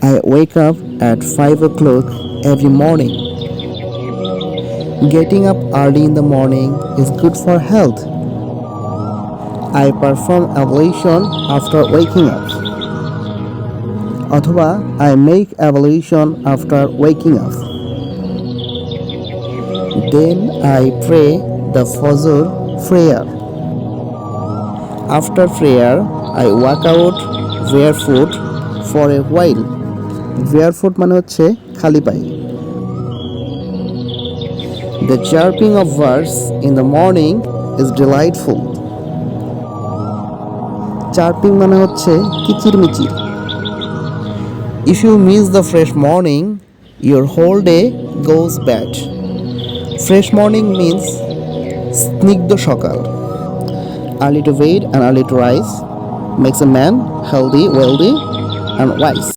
I wake up at 5 o'clock every morning. Getting up early in the morning is good for health. I perform ablution after waking up. অথবা I make ablution after waking up. Then I pray the Fajr prayer. After prayer, I walk out barefoot for a while. Barefoot মানে হচ্ছে খালি পায়ে। The chirping of birds in the morning is delightful. Chirping মানে হচ্ছে কিচিরমিচির। If you miss the fresh morning, your whole day goes bad. Fresh morning means স্নিগ্ধ সকাল। Early to bed and early to rise makes a man healthy, wealthy, and wise.